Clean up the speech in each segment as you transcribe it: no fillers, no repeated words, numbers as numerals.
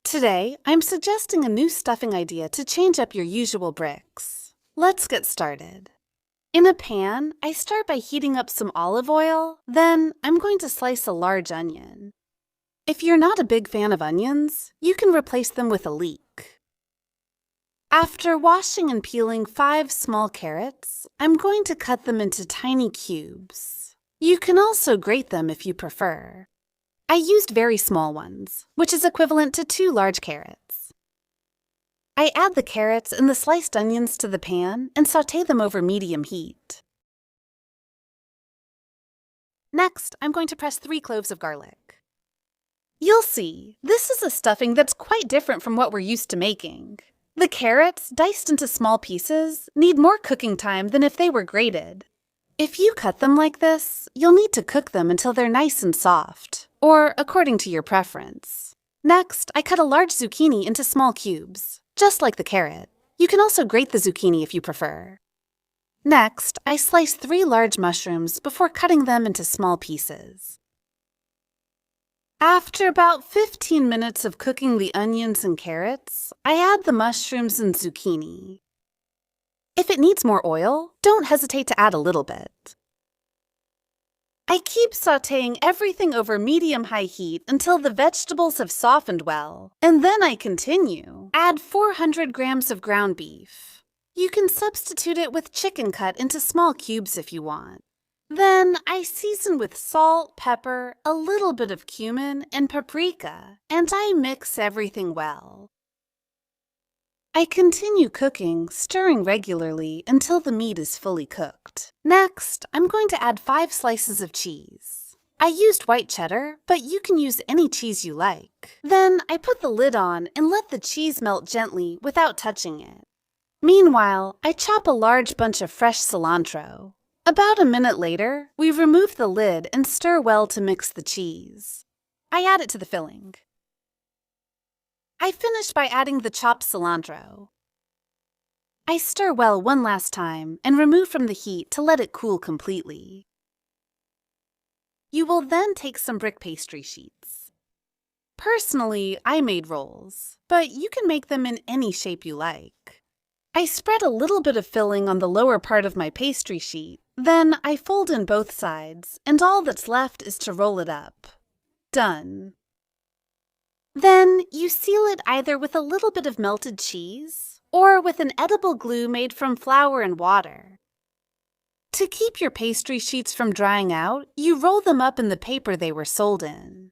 Today, I'm suggesting a new stuffing idea to change up your usual bricks. Let's get started. In a pan, I start by heating up some olive oil, then I'm going to slice a large onion. If you're not a big fan of onions, you can replace them with a leek. After washing and peeling 5 small carrots, I'm going to cut them into tiny cubes. You can also grate them if you prefer. I used very small ones, which is equivalent to 2 large carrots. I add the carrots and the sliced onions to the pan and sauté them over medium heat. Next, I'm going to press 3 cloves of garlic. You'll see, this is a stuffing that's quite different from what we're used to making. The carrots, diced into small pieces, need more cooking time than if they were grated. If you cut them like this, you'll need to cook them until they're nice and soft, or according to your preference. Next, I cut a large zucchini into small cubes, just like the carrot. You can also grate the zucchini if you prefer. Next, I slice 3 large mushrooms before cutting them into small pieces. After about 15 minutes of cooking the onions and carrots, I add the mushrooms and zucchini. If it needs more oil, don't hesitate to add a little bit. I keep sautéing everything over medium-high heat until the vegetables have softened well, and then I continue. Add 400 grams of ground beef. You can substitute it with chicken cut into small cubes if you want. Then I season with salt, pepper, a little bit of cumin, and paprika, and I mix everything well. I continue cooking, stirring regularly until the meat is fully cooked. Next, I'm going to add 5 slices of cheese. I used white cheddar, but you can use any cheese you like. Then I put the lid on and let the cheese melt gently without touching it. Meanwhile, I chop a large bunch of fresh cilantro. About a minute later, we remove the lid and stir well to mix the cheese. I add it to the filling. I finish by adding the chopped cilantro. I stir well one last time and remove from the heat to let it cool completely. You will then take some brick pastry sheets. Personally, I made rolls, but you can make them in any shape you like. I spread a little bit of filling on the lower part of my pastry sheet, then I fold in both sides, and all that's left is to roll it up. Done. Then you seal it either with a little bit of melted cheese or with an edible glue made from flour and water. To keep your pastry sheets from drying out, you roll them up in the paper they were sold in.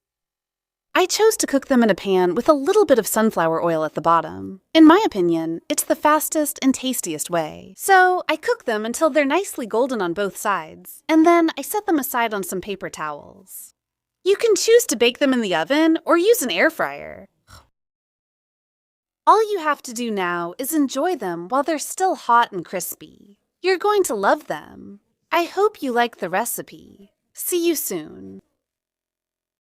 I chose to cook them in a pan with a little bit of sunflower oil at the bottom. In my opinion, it's the fastest and tastiest way. So I cook them until they're nicely golden on both sides, and then I set them aside on some paper towels. You can choose to bake them in the oven or use an air fryer. All you have to do now is enjoy them while they're still hot and crispy. You're going to love them. I hope you like the recipe. See you soon.